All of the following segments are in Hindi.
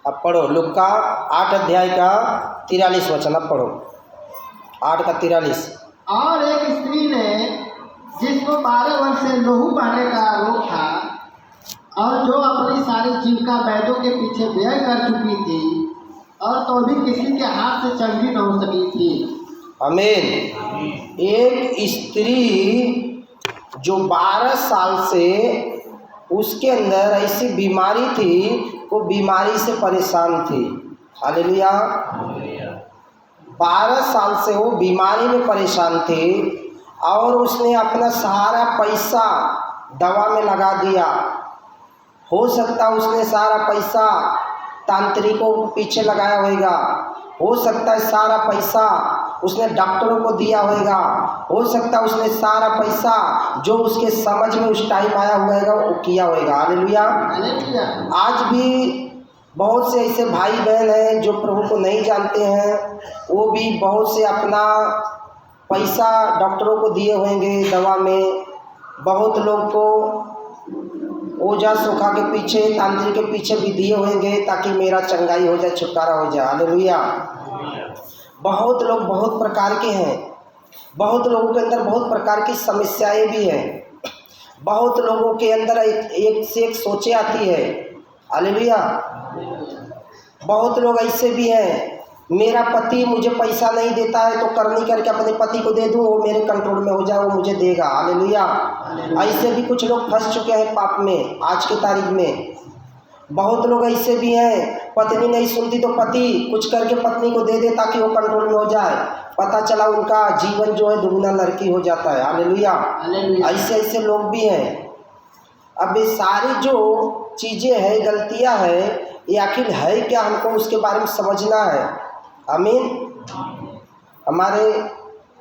अब पढ़ो लुक्का 8 अध्याय का 43 वचन, अब पढ़ो 8 का 43। और एक स्त्री ने जिसको 12 वर्ष से लहू बहने का रोग था और जो अपनी सारी जीविका वैद्यों के पीछे व्यय कर चुकी थी और तो भी किसी के हाथ से चंगी न हो सकी थी। आमीन। एक स्त्री जो 12 साल से उसके अंदर ऐसी बीमारी थी, वो बीमारी से परेशान थी। हालेलुया। 12 साल से वो बीमारी में परेशान थी और उसने अपना सारा पैसा दवा में लगा दिया। हो सकता उसने सारा पैसा तांत्रिकों को पीछे लगाया होगा, हो सकता है सारा पैसा उसने डॉक्टरों को दिया होगा, हो सकता है उसने सारा पैसा जो उसके समझ में उस टाइम आया हुआ है वो किया होगा। हालेलुया। आज भी बहुत से ऐसे भाई बहन हैं जो प्रभु को नहीं जानते हैं, वो भी बहुत से अपना पैसा डॉक्टरों को दिए होंगे दवा में। बहुत लोग को ओझा सोखा के पीछे, तांत्रिक के पीछे भी दिए होंगे ताकि मेरा चंगाई हो जाए, छुटकारा हो जाए। हालेलुया। बहुत लोग बहुत प्रकार के हैं, बहुत लोगों के अंदर बहुत प्रकार की समस्याएं भी हैं, बहुत लोगों के अंदर एक से एक सोचें आती है। हालेलुया। बहुत लोग ऐसे भी हैं, मेरा पति मुझे पैसा नहीं देता है तो करनी करके अपने पति को दे दूं, वो मेरे कंट्रोल में हो जाए, वो मुझे देगा। हालेलुया। ऐसे भी कुछ लोग फंस चुके हैं पाप में आज की तारीख में। बहुत लोग ऐसे भी हैं, पत्नी नहीं सुनती तो पति कुछ करके पत्नी को दे दे ताकि वो कंट्रोल में हो जाए। पता चला उनका जीवन जो है दुगना नरकी हो जाता है। हालेलुया। ऐसे ऐसे लोग भी हैं। अब ये सारी जो चीज़ें हैं, गलतियां हैं, ये आखिर है क्या, हमको उसके बारे में समझना है। आमीन। हमारे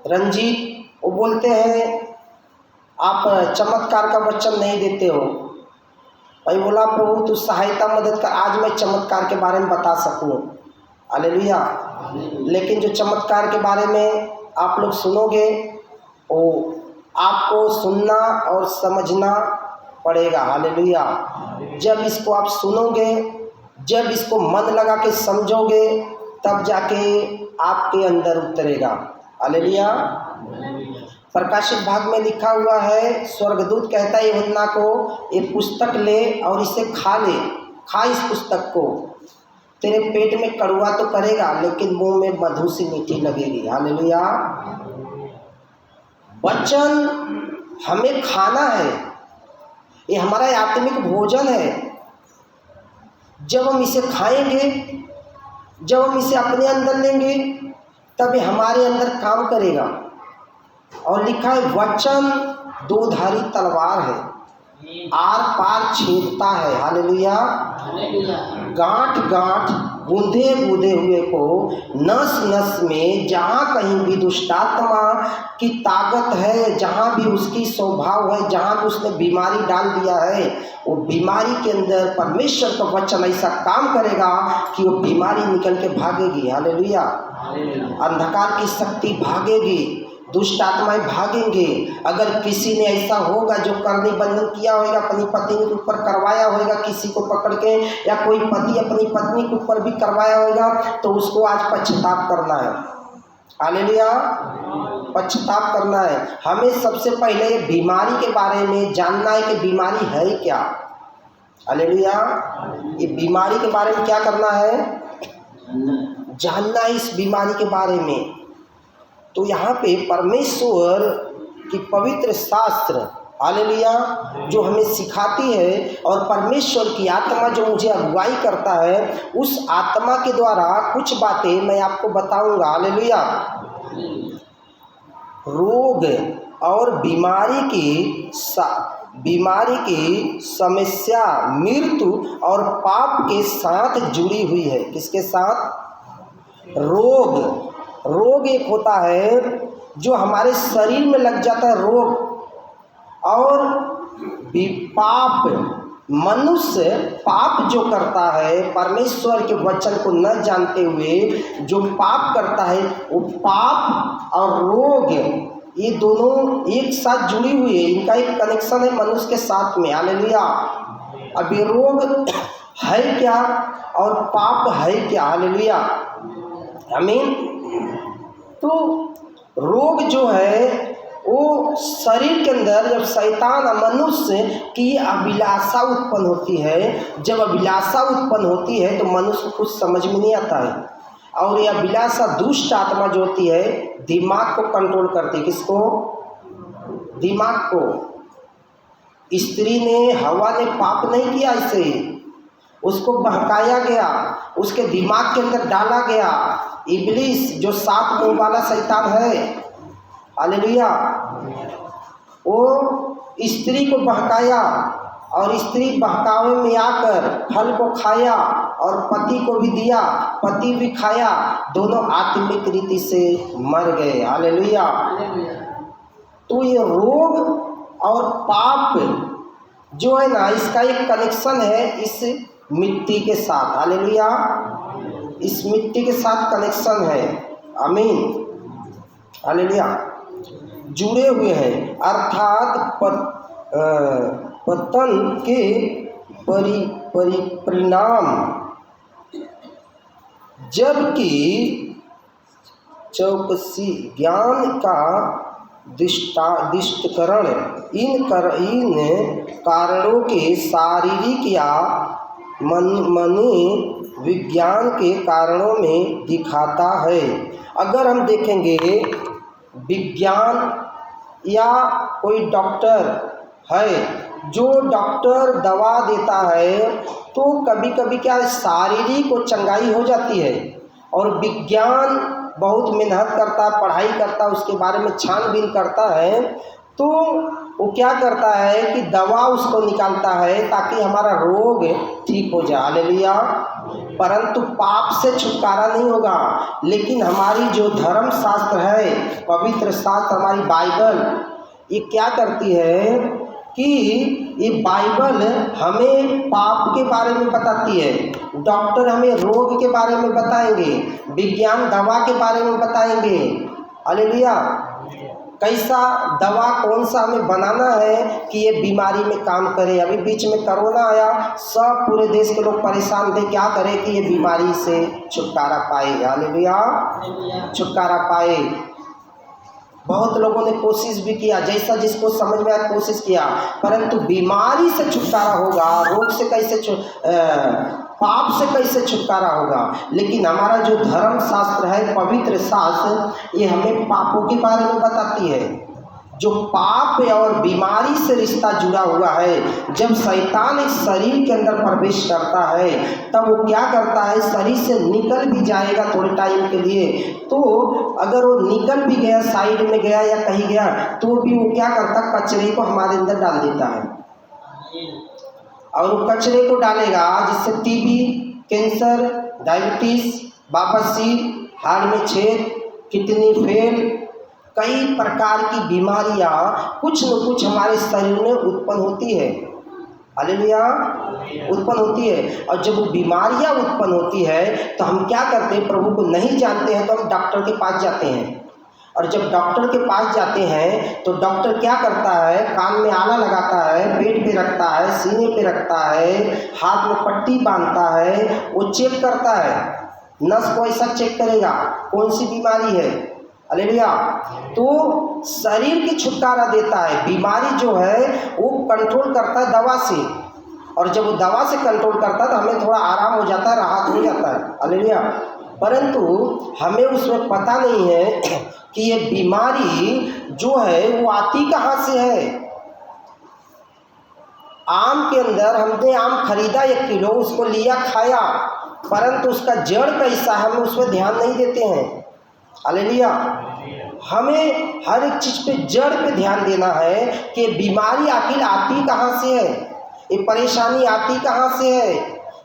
रंजीत वो बोलते हैं आप चमत्कार का वचन नहीं देते हो। भाई बोला प्रभु तू सहायता मदद कर, आज मैं चमत्कार के बारे में बता सकूं। हालेलुया। लेकिन जो चमत्कार के बारे में आप लोग सुनोगे वो आपको सुनना और समझना पड़ेगा। हालेलुया। जब इसको आप सुनोगे, जब इसको मन लगा के समझोगे, तब जाके आपके अंदर उतरेगा। हालेलुया। प्रकाशित भाग में लिखा हुआ है, स्वर्गदूत कहता है यूहन्ना को ये पुस्तक ले और इसे खा ले, खा इस पुस्तक को, तेरे पेट में कड़वा तो करेगा लेकिन मुंह में मधु सी मीठी लगेगी। हालेलुया। वचन हमें खाना है, ये हमारा आत्मिक भोजन है। जब हम इसे खाएंगे, जब हम इसे अपने अंदर लेंगे, तब ये हमारे अंदर काम करेगा। और लिखा है वचन दोधारी तलवार है, आर पार छेदता है। हालेलुया। गांठ गांठ बूंदे बूंदे हुए को नस नस में, जहाँ कहीं भी दुष्टात्मा की ताकत है, जहाँ भी उसकी स्वभाव है, जहाँ भी उसने बीमारी डाल दिया है, वो बीमारी के अंदर परमेश्वर का वचन ऐसा काम करेगा कि वो बीमारी निकल के भागेगी। हालेलुया। अंधकार की शक्ति भागेगी, दुष्ट आत्माएं भागेंगे। अगर किसी ने ऐसा होगा जो करनी बंधन किया होगा, अपनी पत्नी के ऊपर करवाया होगा किसी को पकड़ के, या कोई पति अपनी पत्नी के ऊपर भी करवाया होगा, तो उसको आज पश्चाताप करना है। हालेलुया। पश्चाताप करना है। हमें सबसे पहले बीमारी के बारे में जानना है कि बीमारी है क्या। हालेलुया। ये बीमारी के बारे में क्या करना है, जानना है इस बीमारी के बारे में। तो यहाँ पे परमेश्वर की पवित्र शास्त्र, हालेलुया, जो हमें सिखाती है, और परमेश्वर की आत्मा जो मुझे अगुवाई करता है, उस आत्मा के द्वारा कुछ बातें मैं आपको बताऊंगा। हालेलुया। रोग और बीमारी की समस्या मृत्यु और पाप के साथ जुड़ी हुई है। किसके साथ? रोग एक होता है जो हमारे शरीर में लग जाता है रोग, और पाप, मनुष्य पाप जो करता है, परमेश्वर के वचन को न जानते हुए जो पाप करता है, वो पाप और रोग ये दोनों एक साथ जुड़ी हुई है। इनका एक कनेक्शन है मनुष्य के साथ में। हालेलुया। अब ये रोग है क्या और पाप है क्या। हालेलुया, आमीन। तो रोग जो है वो शरीर के अंदर जब शैतान मनुष्य की अभिलाषा उत्पन्न होती है, जब अभिलाषा उत्पन्न होती है तो मनुष्य को कुछ समझ में नहीं आता है। और ये अभिलाषा दुष्ट आत्मा जो होती है दिमाग को कंट्रोल करती है। किसको? दिमाग को। स्त्री ने, हवा ने पाप नहीं किया, इसे उसको बहकाया गया, उसके दिमाग के अंदर डाला गया। इब्लीस जो 7 मुंह वाला शैतान है, हालेलुया, वो स्त्री को बहकाया और स्त्री बहकावे में आकर फल को खाया और पति को भी दिया, पति भी खाया, दोनों आत्मिक रीति से मर गए। हालेलुया। तो ये रोग और पाप जो है ना, इसका एक कनेक्शन है इस मिट्टी के साथ। हालेलुया, इस मिट्टी के साथ कनेक्शन है। आमीन, हालेलुया, जुड़े हुए हैं। अर्थात पतन के परिणाम, जबकि चौकसी ज्ञान का दृष्टिकरण इन कारणों के शारीरिक या मनी विज्ञान के कारणों में दिखाता है। अगर हम देखेंगे विज्ञान या कोई डॉक्टर है, जो डॉक्टर दवा देता है तो कभी कभी क्या है, शारीरिक और चंगाई हो जाती है। और विज्ञान बहुत मेहनत करता है, पढ़ाई करता है, उसके बारे में छानबीन करता है, तो वो क्या करता है कि दवा उसको निकालता है ताकि हमारा रोग ठीक हो जाए। हालेलुया। परंतु पाप से छुटकारा नहीं होगा। लेकिन हमारी जो धर्म शास्त्र है, पवित्र शास्त्र, हमारी बाइबल, ये क्या करती है कि ये बाइबल हमें पाप के बारे में बताती है, डॉक्टर हमें रोग के बारे में बताएंगे, विज्ञान दवा के बारे में बताएंगे। हालेलुया। कैसा दवा कौन सा हमें बनाना है कि ये बीमारी में काम करे। अभी बीच में कोरोना आया, सब पूरे देश के लोग परेशान थे, क्या करें कि ये बीमारी से छुटकारा पाए। हालेलुया, छुटकारा पाए। बहुत लोगों ने कोशिश भी किया, जैसा जिसको समझ में आया कोशिश किया, परंतु बीमारी से छुटकारा होगा, रोग से कैसे पाप से कैसे छुटकारा होगा। लेकिन हमारा जो धर्म शास्त्र है, पवित्र शास्त्र, ये हमें पापों के बारे में बताती है। जो पाप और बीमारी से रिश्ता जुड़ा हुआ है, जब शैतान एक शरीर के अंदर प्रवेश करता है तब वो क्या करता है, शरीर से निकल भी जाएगा थोड़े टाइम के लिए, तो अगर वो निकल भी गया, साइड में गया या कहीं गया, तो भी वो क्या करता, कचरे को हमारे अंदर डाल देता है। और वो कचरे को डालेगा जिससे टीबी, कैंसर, डायबिटीज, बवासीर, हार्ट में छेद, किडनी फेल, कई प्रकार की बीमारियां कुछ न कुछ हमारे शरीर में उत्पन्न होती है। हालेलुया, उत्पन्न होती है। और जब वो बीमारियां उत्पन्न होती है तो हम क्या करते हैं, प्रभु को नहीं जानते हैं तो हम डॉक्टर के पास जाते हैं। और जब डॉक्टर के पास जाते हैं तो डॉक्टर क्या करता है, कान में आला लगाता है, पेट पे रखता है, सीने पे रखता है, हाथ में पट्टी बांधता है, वो चेक करता है, नस को ऐसा चेक करेगा कौन सी बीमारी है। हालेलुया। तो शरीर की छुटकारा देता है। बीमारी जो है वो कंट्रोल करता है दवा से, और जब वो दवा से कंट्रोल करता है तो हमें थोड़ा आराम हो जाता है, राहत हो जाता है। हालेलुया। परंतु हमें उसमें पता नहीं है कि ये बीमारी जो है वो आती कहाँ से है। आम के अंदर हमने आम खरीदा 1 किलो, उसको लिया, खाया, परंतु उसका जड़ कैसा है हम उसमें ध्यान नहीं देते हैं। हालेलुया। हमें हर एक चीज़ पे जड़ पे ध्यान देना है कि बीमारी आखिर आती कहाँ से है, ये परेशानी आती कहाँ से है,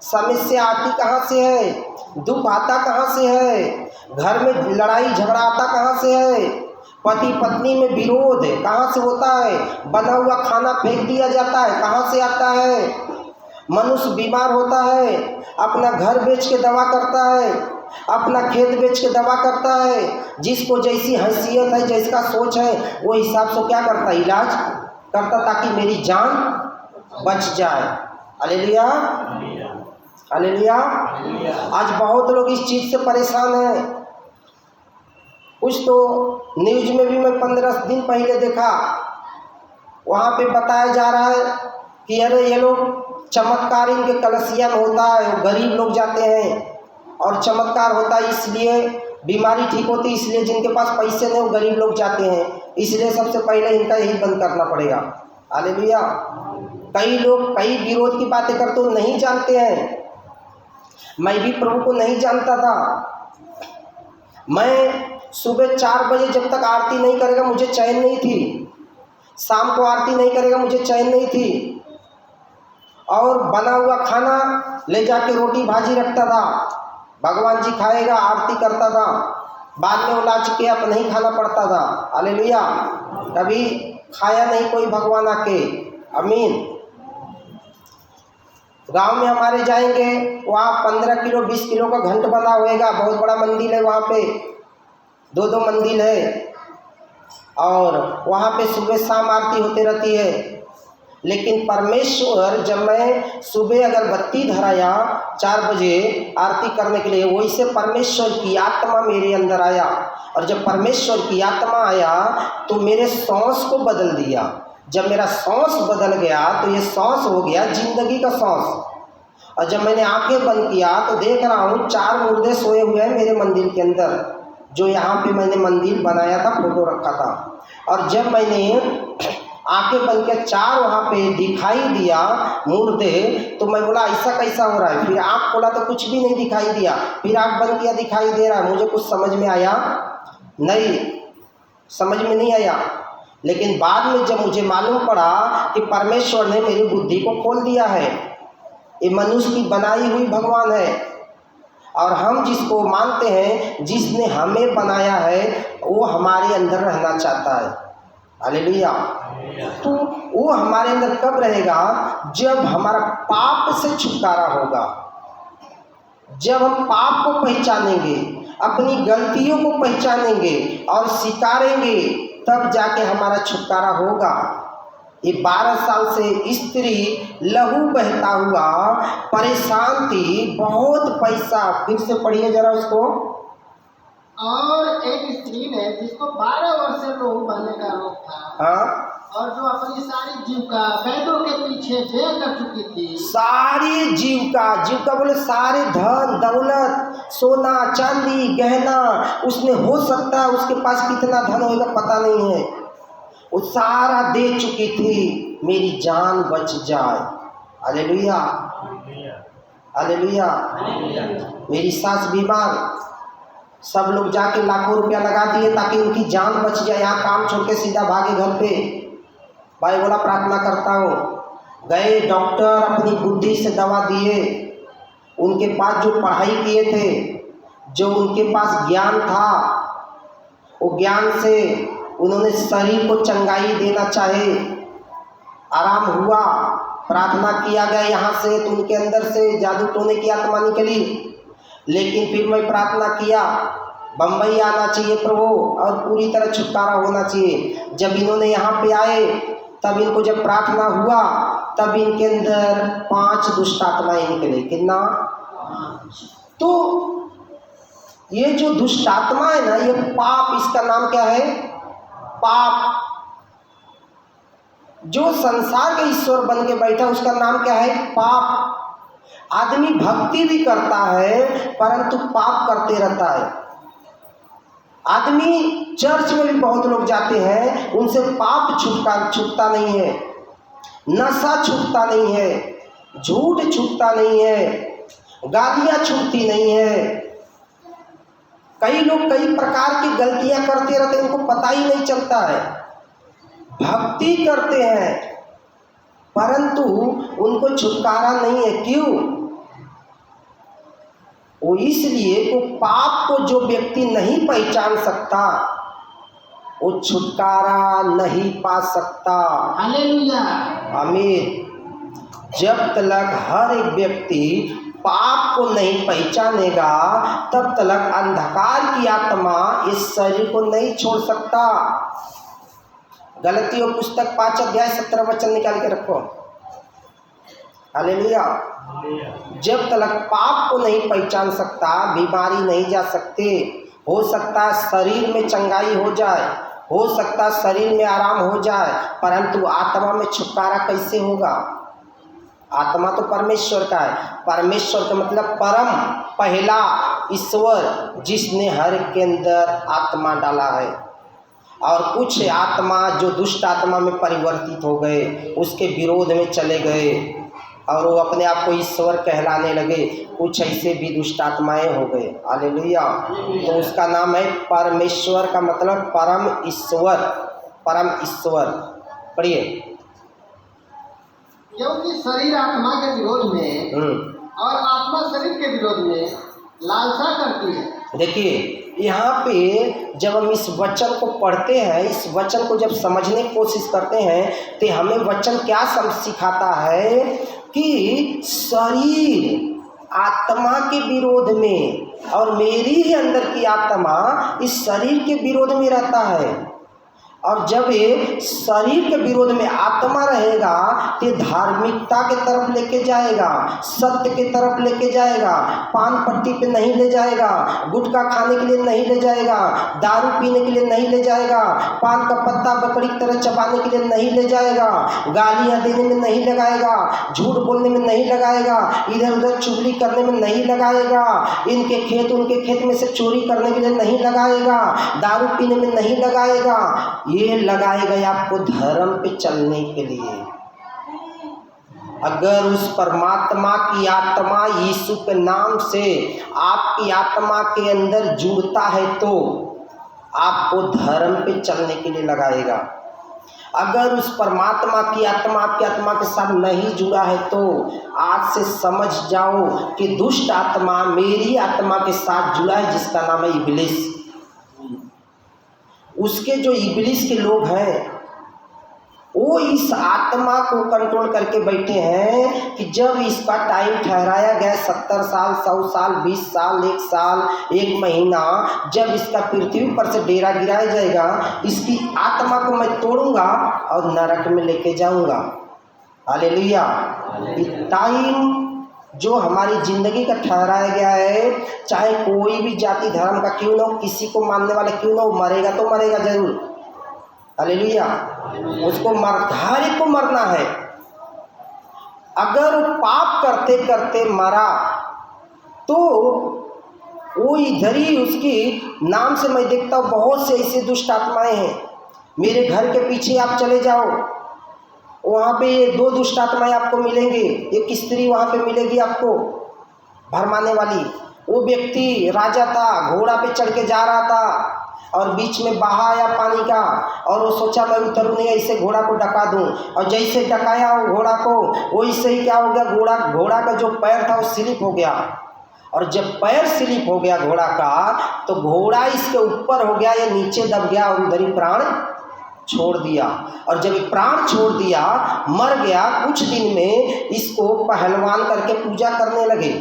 समस्या आती कहाँ से है, दुख आता कहाँ से है, घर में लड़ाई झगड़ा आता कहाँ से है, पति पत्नी में विरोध कहाँ से होता है, बना हुआ खाना फेंक दिया जाता है कहाँ से आता है, मनुष्य बीमार होता है, अपना घर बेच के दवा करता है, अपना खेत बेच के दवा करता है, जिसको जैसी हैसियत है, जिसका सोच है, वो हिसाब से क्या करता है, इलाज करता ताकि मेरी जान बच जाए। हालेलुया। हालेलुया। आज बहुत लोग इस चीज़ से परेशान हैं। कुछ तो न्यूज में भी मैं 15 दिन पहले देखा, वहाँ पे बताया जा रहा है कि अरे ये लोग चमत्कार इनके कलसिया में होता है, गरीब लोग जाते हैं और चमत्कार होता है, इसलिए बीमारी ठीक होती है, इसलिए जिनके पास पैसे नहीं वो गरीब लोग जाते हैं, इसलिए सबसे पहले इनका यही बंद करना पड़ेगा। हालेलुया। कई लोग कई विरोध की बातें करते हो, नहीं जानते हैं। मैं भी प्रभु को नहीं जानता था। मैं सुबह 4 बजे जब तक आरती नहीं करेगा मुझे चैन नहीं थी, शाम को आरती नहीं करेगा मुझे चैन नहीं थी, और बना हुआ खाना ले जाके रोटी भाजी रखता था, भगवान जी खाएगा, आरती करता था, बाद में उलाच के अब नहीं खाना पड़ता था। हालेलुया। कभी खाया नहीं कोई भगवान आके। आमीन। गांव में हमारे जाएंगे, वहाँ 15 किलो 20 किलो का घंट बना होएगा, बहुत बड़ा मंदिर है, वहाँ पे 2-2 मंदिर है, और वहाँ पे सुबह शाम आरती होती रहती है। लेकिन परमेश्वर, जब मैं सुबह अगरबत्ती धराया 4 बजे आरती करने के लिए, वैसे परमेश्वर की आत्मा मेरे अंदर आया, और जब परमेश्वर की आत्मा आया तो मेरे सांस को बदल दिया। जब मेरा सांस बदल गया तो ये सांस हो गया जिंदगी का सांस। और जब मैंने आंखें बंद किया तो देख रहा हूँ 4 मुर्दे सोए हुए हैं मेरे मंदिर के अंदर, जो यहाँ पे मैंने मंदिर बनाया था, फोटो रखा था। और जब मैंने आंखें बंद के 4 वहाँ पे दिखाई दिया मुर्दे, तो मैं बोला ऐसा कैसा हो रहा है। फिर आँख खोला तो कुछ भी नहीं दिखाई दिया, फिर आँख बंद किया दिखाई दे रहा है। मुझे कुछ समझ में आया नहीं, समझ में नहीं आया। लेकिन बाद में जब मुझे मालूम पड़ा कि परमेश्वर ने मेरी बुद्धि को खोल दिया है, ये मनुष्य की बनाई हुई भगवान है, और हम जिसको मानते हैं, जिसने हमें बनाया है, वो हमारे अंदर रहना चाहता है। हालेलुया। तो वो हमारे अंदर कब रहेगा? जब हमारा पाप से छुटकारा होगा, जब हम पाप को पहचानेंगे, अपनी गलतियों को पहचानेंगे और स्वीकारेंगे, तब जाके हमारा छुटकारा होगा। ये 12 साल से स्त्री लहू बहता हुआ परेशान थी, बहुत पैसा। फिर से पढ़िए जरा उसको। और एक स्त्री ने जिसको 12 वर्ष से लहू बहने का रोग था, हाँ, और जो अपनी सारी जीविका वैद्यों के पीछे व्यय कर चुकी थी, सारी जीविका बोले सारे धन दौलत, सोना चांदी गहना, उसने हो सकता है उसके पास कितना धन होगा पता नहीं है, वो सारा दे चुकी थी, मेरी जान बच जाए। Hallelujah, hallelujah. मेरी सास बीमार, सब लोग जाके लाखों रुपया लगा दिए ताकि उनकी जान बच जाए। यहाँ काम छोड़ के सीधा भागे घर पे। भाई बोला प्रार्थना करता हूँ। गए डॉक्टर, अपनी बुद्धि से दवा दिए, उनके पास जो पढ़ाई किए थे, जो उनके पास ज्ञान था, वो ज्ञान से उन्होंने शरीर को चंगाई देना चाहे, आराम हुआ। प्रार्थना किया गया यहाँ से, तो उनके अंदर से जादू टोने की आत्मा निकली। लेकिन फिर मैं प्रार्थना किया, बम्बई आना चाहिए प्रभु और पूरी तरह छुटकारा होना चाहिए। जब इन्होंने यहाँ पे आए, तब इनको जब प्रार्थना हुआ, तब इनके अंदर 5 दुष्ट आत्माएं निकले। कितना? तो ये जो दुष्ट आत्मा है ना, ये पाप, इसका नाम क्या है? पाप। जो संसार के ईश्वर बन के बैठा, उसका नाम क्या है? पाप। आदमी भक्ति भी करता है परंतु पाप करते रहता है। आदमी चर्च में भी बहुत लोग जाते हैं, उनसे पाप छूटता नहीं है, नशा छूटता नहीं है, झूठ छूटता नहीं है, गालियाँ छूटती नहीं है। कई लोग कई प्रकार की गलतियां करते रहते हैं, उनको पता ही नहीं चलता है। भक्ति करते हैं परंतु उनको छुटकारा नहीं है। क्यों? वो इसलिए वो पाप को जो व्यक्ति नहीं पहचान सकता, वो छुटकारा नहीं पा सकता। हालेलुया, आमीन। जब तक हर एक व्यक्ति पाप को नहीं पहचानेगा, तब तक अंधकार की आत्मा इस शरीर को नहीं छोड़ सकता। गलतियों पुस्तक 5 अध्याय 17 वचन निकाल के रखो। हालेलुया। जब तक पाप को नहीं पहचान सकता, बीमारी नहीं जा सकते। हो सकता है शरीर में चंगाई हो जाए, हो सकता है शरीर में आराम हो जाए, परंतु आत्मा में छुटकारा कैसे होगा? आत्मा तो परमेश्वर का है। परमेश्वर का मतलब परम, पहला ईश्वर, जिसने हर एक के अंदर आत्मा डाला है। और कुछ आत्मा जो दुष्ट आत्मा में परिवर्तित हो गए, उसके विरोध में चले गए और वो अपने आप को ईश्वर कहलाने लगे। कुछ ऐसे भी दुष्ट आत्माएं हो गए। हालेलुया। तो उसका नाम है परमेश्वर, का मतलब परम ईश्वर, परम ईश्वर। पढ़िए। क्योंकि शरीर आत्मा के विरोध में और आत्मा शरीर के विरोध में लालसा करती है। देखिए यहाँ पे जब हम इस वचन को पढ़ते हैं, इस वचन को जब समझने की कोशिश करते हैं, तो हमें वचन क्या सिखाता है कि शरीर आत्मा के विरोध में और मेरी ही अंदर की आत्मा इस शरीर के विरोध में रहता है। और जब ये शरीर के विरोध में आत्मा रहेगा तो धार्मिकता के तरफ लेके जाएगा, सत्य के तरफ लेके जाएगा, पान पट्टी पे नहीं ले जाएगा, गुटखा खाने के लिए नहीं ले जाएगा, दारू पीने के लिए नहीं ले जाएगा, पान का पत्ता बकरी की तरह चबाने के लिए नहीं ले जाएगा, गालियाँ देने में नहीं लगाएगा, झूठ बोलने में नहीं लगाएगा, इधर उधर चुगली करने में नहीं लगाएगा, इनके खेत उनके खेत में से चोरी करने के लिए नहीं लगाएगा, दारू पीने में नहीं लगाएगा। ये लगाए गए आपको धर्म पे चलने के लिए। अगर उस परमात्मा की आत्मा यीशु के नाम से आपकी आत्मा के अंदर जुड़ता है तो आपको धर्म पे चलने के लिए लगाएगा। अगर उस परमात्मा की आत्मा आपकी आत्मा के साथ नहीं जुड़ा है तो आज से समझ जाओ कि दुष्ट आत्मा मेरी आत्मा के साथ जुड़ा है, जिसका नाम है इब्लिस। उसके जो इब्लिस के लोग हैं वो इस आत्मा को कंट्रोल करके बैठे हैं कि जब इसका टाइम ठहराया गया 70 साल, 100 साल, 20 साल, 1 साल, 1 महीना, जब इसका पृथ्वी पर से डेरा गिराया जाएगा, इसकी आत्मा को मैं तोड़ूंगा और नरक में लेके जाऊंगा। हालेलुया। टाइम जो हमारी ज़िंदगी का ठहराया गया है, चाहे कोई भी जाति धर्म का क्यों ना हो, किसी को मानने वाला क्यों ना हो, मरेगा तो मरेगा जरूर। हालेलुया। उसको हर एक को मरना है। अगर वो पाप करते करते मरा तो वो इधर ही उसकी नाम से मैं देखता हूँ बहुत से ऐसे दुष्ट आत्माएं हैं। मेरे घर के पीछे आप चले जाओ, वहाँ पे ये 2 दुष्ट आत्माएं आपको मिलेंगे। एक स्त्री वहाँ पे मिलेगी आपको भरमाने वाली। वो व्यक्ति राजा था, घोड़ा पे चढ़ के जा रहा था और बीच में बहा आया पानी का, और वो सोचा मैं उतरूँ नहीं, ऐसे घोड़ा को डका दूँ। और जैसे डकाया वो घोड़ा को, वैसे ही क्या हो गया, घोड़ा का जो पैर था वो स्लिप हो गया। और जब पैर स्लिप हो गया घोड़ा का, तो घोड़ा इसके ऊपर हो गया, ये नीचे दब गया और उधर ही प्राण छोड़ दिया। और जब प्राण छोड़ दिया, मर गया, कुछ दिन में इसको पहलवान करके पूजा करने लगे।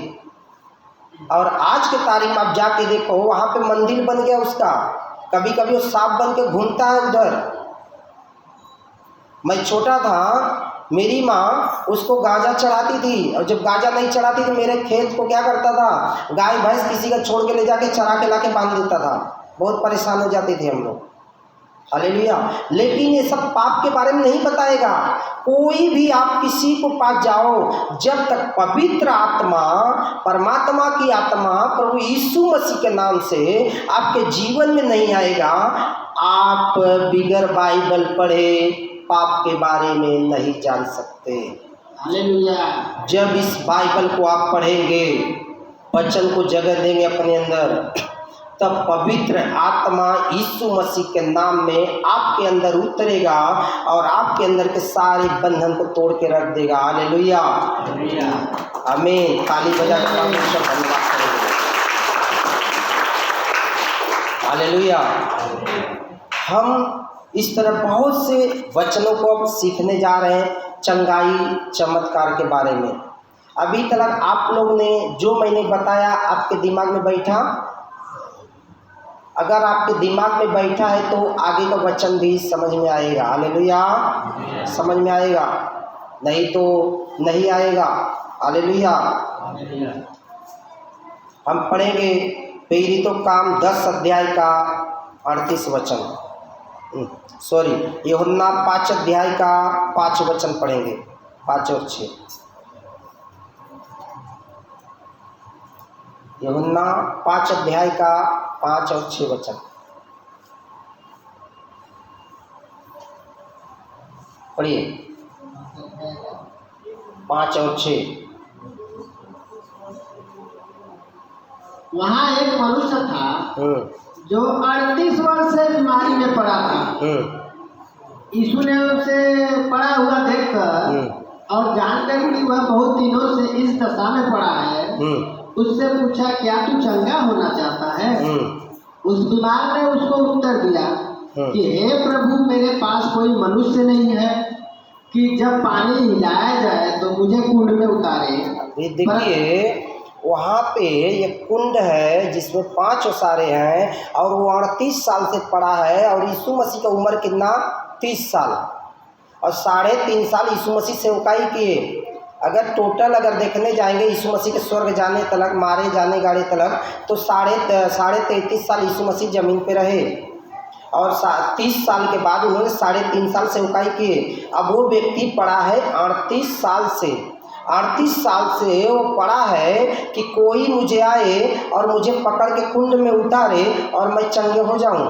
और आज के तारीख में आप जाके देखो, वहाँ पे मंदिर बन गया उसका। कभी कभी वो सांप बन के घूमता है उधर। मैं छोटा था, मेरी माँ उसको गांजा चढ़ाती थी, और जब गांजा नहीं चढ़ाती तो मेरे खेत को क्या करता था, गाय भैंस किसी का छोड़ के ले जाके चरा के लाके बांध देता था। बहुत परेशान हो जाते थे हम लोग। हालेलुया। लेकिन ये सब पाप के बारे में नहीं बताएगा। कोई भी आप किसी को पास जाओ, जब तक पवित्र आत्मा, परमात्मा की आत्मा, प्रभु यीशु मसीह के नाम से आपके जीवन में नहीं आएगा, आप बिगर बाइबल पढ़े पाप के बारे में नहीं जान सकते। हालेलुया। जब इस बाइबल को आप पढ़ेंगे, वचन को जगह देंगे अपने अंदर, तब पवित्र आत्मा यीशु मसीह के नाम में आपके अंदर उतरेगा और आपके अंदर के सारे बंधन को तोड़ के रख देगा। हालेलुया। आमीन। ताली बजा के परमेश्वर धन्यवाद करेंगे। हालेलुया। हम इस तरह बहुत से वचनों को अब सीखने जा रहे हैं, चंगाई चमत्कार के बारे में। अभी तक आप लोग ने जो मैंने बताया आपके दिमाग में बैठा? अगर आपके दिमाग में बैठा है तो आगे का वचन भी समझ में आएगा। हालेलुया। समझ में आएगा। नहीं तो नहीं आएगा। हालेलुया। हम पढ़ेंगे प्रेरितों काम 10 अध्याय का 38 वचन, सॉरी यूहन्ना 5 अध्याय का 5 वचन पढ़ेंगे, 5 और 6। यूहन्ना 5 अध्याय का 5 और 6 वचन पढ़िए, 5 और 6। वहाँ एक मनुष्य था जो 38 वर्ष से बीमारी में पड़ा था। यीशु ने उसे पड़ा हुआ देखकर और जानकर कि वह बहुत दिनों से इस दशा में पड़ा है, उससे पूछा, क्या तू चंगा होना चाहता है? उस बीमार ने उसको उत्तर दिया कि हे प्रभु, मेरे पास कोई मनुष्य नहीं है कि जब पानी हिलाया जाए तो मुझे कुंड में उतारे। ये देखिए वहाँ पे ये कुंड है जिसमें 5 ओसारे हैं और वो 38 साल से पड़ा है और यीशु मसीह का उम्र कितना 30 साल और 3.5 साल यीशु मसीह सेवकाई किए। अगर टोटल अगर देखने जाएंगे यीशु मसीह के स्वर्ग जाने तलक, मारे जाने गाड़े तलक, तो 33.5 साल यीशु मसीह ज़मीन पे रहे और 30 साल के बाद उन्होंने 3.5 साल सेवकाई किए। अब वो व्यक्ति पड़ा है 38 साल से, 38 साल से वो पड़ा है कि कोई मुझे आए और मुझे पकड़ के कुंड में उतारे और मैं चंगे हो जाऊं।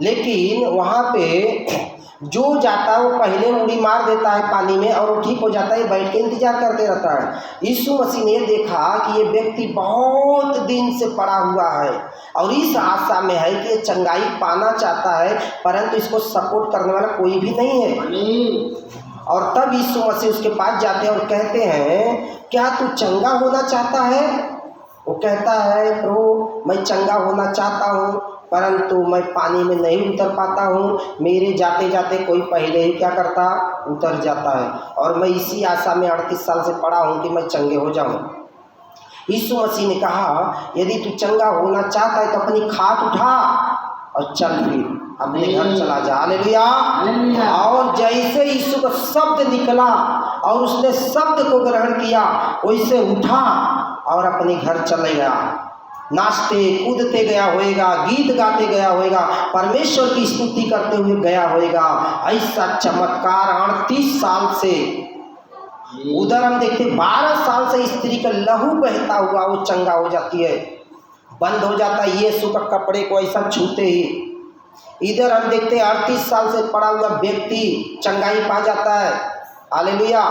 लेकिन वहाँ पे जो जाता है वो पहले उड़ी मार देता है पानी में और वो ठीक हो जाता है, बैठ के इंतजार करते रहता है। यीशु मसीह ने देखा कि ये व्यक्ति बहुत दिन से पड़ा हुआ है और इस आशा में है कि ये चंगाई पाना चाहता है, परंतु इसको सपोर्ट करने वाला कोई भी नहीं है। और तब यीशु मसीह उसके पास जाते हैं और कहते हैं, क्या तू चंगा होना चाहता है? वो कहता है, प्रभु मैं चंगा होना चाहता हूँ, परंतु मैं पानी में नहीं उतर पाता हूँ, मेरे जाते जाते कोई पहले ही क्या करता, उतर जाता है और मैं इसी आशा में 38 साल से पड़ा हूँ कि मैं चंगे हो जाऊँ। यीशु मसीह ने कहा, यदि तू चंगा होना चाहता है तो अपनी खाट उठा और चल फिर अपने घर चला जा। हालेलुया। और जैसे यीशु का शब्द निकला और उसने शब्द को ग्रहण किया, वैसे उठा और अपने घर चले गया। नाचते कूदते गया होएगा, गीत गाते गया होएगा, परमेश्वर की स्तुति करते हुए गया होएगा। ऐसा चमत्कार 38 साल से। उधर हम देखते 12 साल से स्त्री का लहू बहता हुआ वो चंगा हो जाती है, बंद हो जाता है यीशु का कपड़े को ऐसा छूते ही। इधर हम देखते 38 साल से पड़ा हुआ व्यक्ति चंगाई पा जाता है। हालेलुया,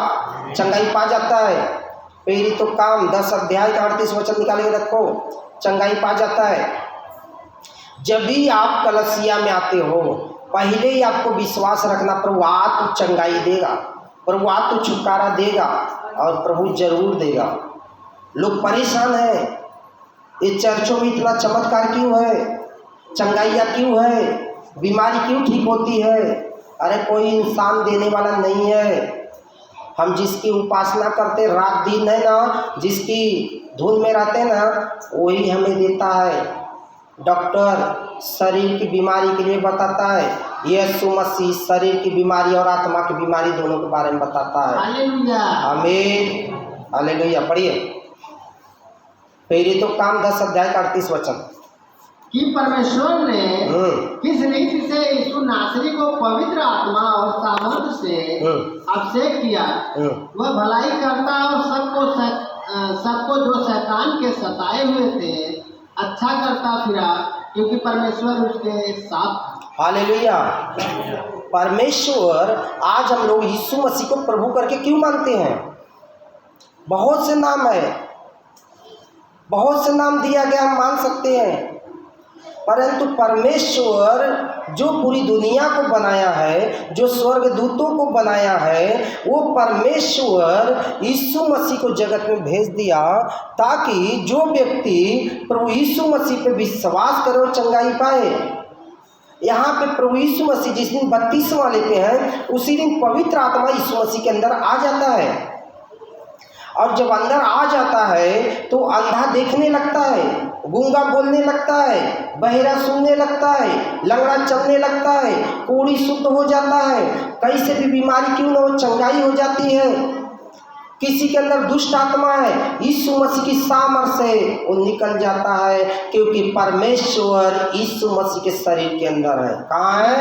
चंगाई पा जाता है। प्रेरितों काम 10 अध्याय का 38 वचन निकाल के रखो, चंगाई पा जाता है। जब भी आप कलसिया में आते हो, पहले ही आपको विश्वास रखना, प्रभु आ तो चंगाई देगा, प्रभु आ तो छुटकारा देगा और प्रभु जरूर देगा। लोग परेशान हैं, ये चर्चों में इतना चमत्कार क्यों है, चंगाइयाँ क्यों है, बीमारी क्यों ठीक होती है? अरे कोई इंसान देने वाला नहीं है। हम जिसकी उपासना करते रात दिन है ना, जिसकी धुन में रहते ना, वही हमें देता है। डॉक्टर शरीर की बीमारी के लिए बताता है, यीशु मसीह शरीर की बीमारी और आत्मा की बीमारी दोनों के बारे में बताता है। आमीन, हालेलुया। पढ़िए प्रेरितों काम 10 अध्याय का 38 वचन। कि परमेश्वर ने किस रीति से यीशु नासरी को पवित्र आत्मा और सामर्थ से अभिषेक किया, वह भलाई करता और सबको जो शैतान के सताए हुए थे अच्छा करता फिरा, क्योंकि परमेश्वर उसके साथ। हालेलुया। परमेश्वर, आज हम लोग यीशु मसीह को प्रभु करके क्यों मानते हैं? बहुत से नाम है, बहुत से नाम दिया गया, हम मान सकते हैं, परंतु परमेश्वर जो पूरी दुनिया को बनाया है, जो स्वर्गदूतों को बनाया है, वो परमेश्वर यीशु मसीह को जगत में भेज दिया ताकि जो व्यक्ति प्रभु यीशु मसीह पे विश्वास करे वो चंगाई पाए। यहाँ पे प्रभु यीशु मसीह जिस दिन 32वां लेते हैं, उसी दिन पवित्र आत्मा यीशु मसीह के अंदर आ जाता है और जब अंदर आ जाता है तो अंधा देखने लगता है, गूंगा बोलने लगता है, बहरा सुनने लगता है, लंगड़ा चलने लगता है, कोढ़ी शुद्ध हो जाता है, कैसे भी बीमारी क्यों न हो चंगाई हो जाती है। किसी के अंदर दुष्ट आत्मा है, यीशु मसीह की सामर्थ से वो निकल जाता है, क्योंकि परमेश्वर यीशु मसीह के शरीर के अंदर है। कहाँ है?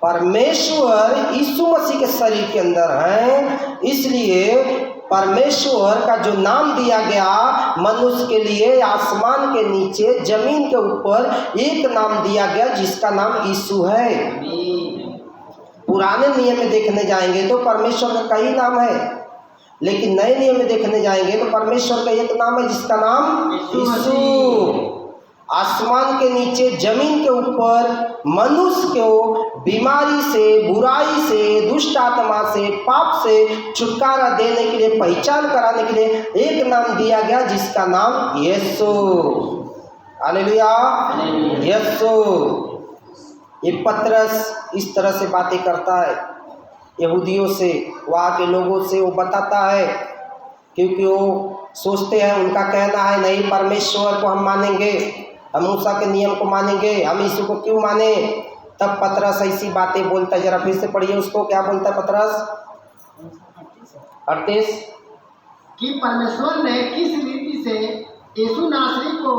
परमेश्वर यीशु मसीह के शरीर के अंदर है। इसलिए परमेश्वर का जो नाम दिया गया मनुष्य के लिए, आसमान के नीचे जमीन के ऊपर एक नाम दिया गया जिसका नाम यीशु है। पुराने नियम में देखने जाएंगे तो परमेश्वर का कई नाम है, लेकिन नए नियम में देखने जाएंगे तो परमेश्वर का एक नाम है जिसका नाम यीशु। आसमान के नीचे जमीन के ऊपर मनुष्य को बीमारी से, बुराई से, दुष्ट आत्मा से, पाप से छुटकारा देने के लिए, पहचान कराने के लिए एक नाम दिया गया जिसका नाम यीशु। हालेलुया, यीशु। ये पतरस इस तरह से बातें करता है यहूदियों से, वहाँ के लोगों से वो बताता है, क्योंकि वो सोचते हैं, उनका कहना है नहीं परमेश्वर को हम मानेंगे, हम मूसा के नियम को मानेंगे, हम यीशु को क्यों माने। तब पतरस ऐसी बातें बोलता है। जरा फिर से पढ़िए उसको, क्या बोलता है पतरस? 38 कि परमेश्वर ने किस रीति से यीशु नासरी को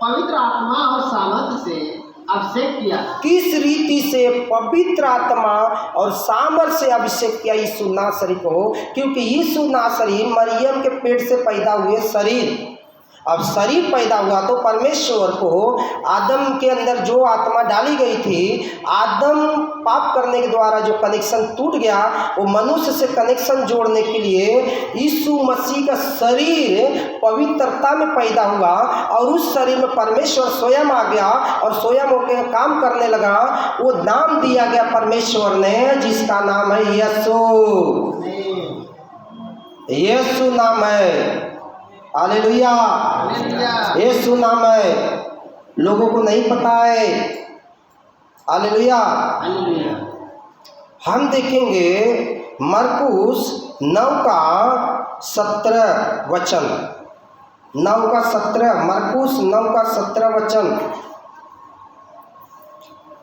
पवित्र आत्मा और सामर्थ से अभिषेक किया। किस रीति से पवित्र आत्मा और सामर्थ से अभिषेक किया यीशु नासरी को? क्योंकि यीशु नासरी मरियम के पेट से पैदा हुए शरीर, अब शरीर पैदा हुआ तो परमेश्वर को आदम के अंदर जो आत्मा डाली गई थी, आदम पाप करने के द्वारा जो कनेक्शन टूट गया, वो मनुष्य से कनेक्शन जोड़ने के लिए यीशु मसीह का शरीर पवित्रता में पैदा हुआ और उस शरीर में परमेश्वर स्वयं आ गया और स्वयं होकर काम करने लगा। वो नाम दिया गया परमेश्वर ने जिसका नाम है यीशु। यीशु नाम है। हालेलुया, यीशु नाम है। लोगों को नहीं पता है। हालेलुया। हम देखेंगे मरकुस 9 का 17 वचन, 9 का 17, मरकुस 9 का 17 वचन।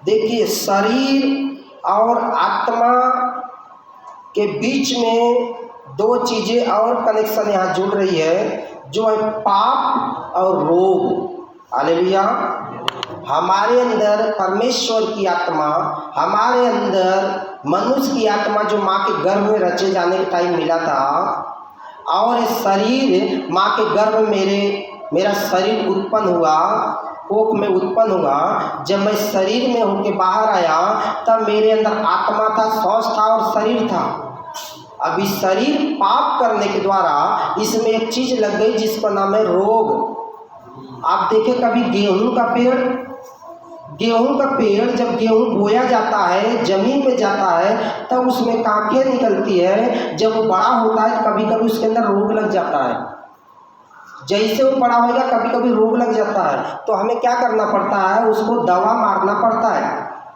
देखिए, शरीर और आत्मा के बीच में दो चीजें और कनेक्शन यहाँ जुड़ रही है, जो है पाप और रोग। हालेलुया। हमारे अंदर परमेश्वर की आत्मा, हमारे अंदर मनुष्य की आत्मा जो माँ के गर्भ में रचे जाने के टाइम मिला था, और शरीर माँ के गर्भ में मेरा शरीर उत्पन्न हुआ, कोख में उत्पन्न हुआ। जब मैं शरीर में होके बाहर आया तब मेरे अंदर आत्मा था, सांस था और शरीर था। अभी शरीर पाप करने के द्वारा इसमें एक चीज लग गई जिसका नाम है रोग। आप देखें कभी गेहूं का पेड़ जब गेहूं बोया जाता है, जमीन में जाता है, तब उसमें कांकें निकलती है। जब वो बड़ा होता है कभी कभी उसके अंदर रोग लग जाता है। जैसे वो बड़ा होगा कभी कभी रोग लग जाता है, तो हमें क्या करना पड़ता है? उसको दवा मारना पड़ता है।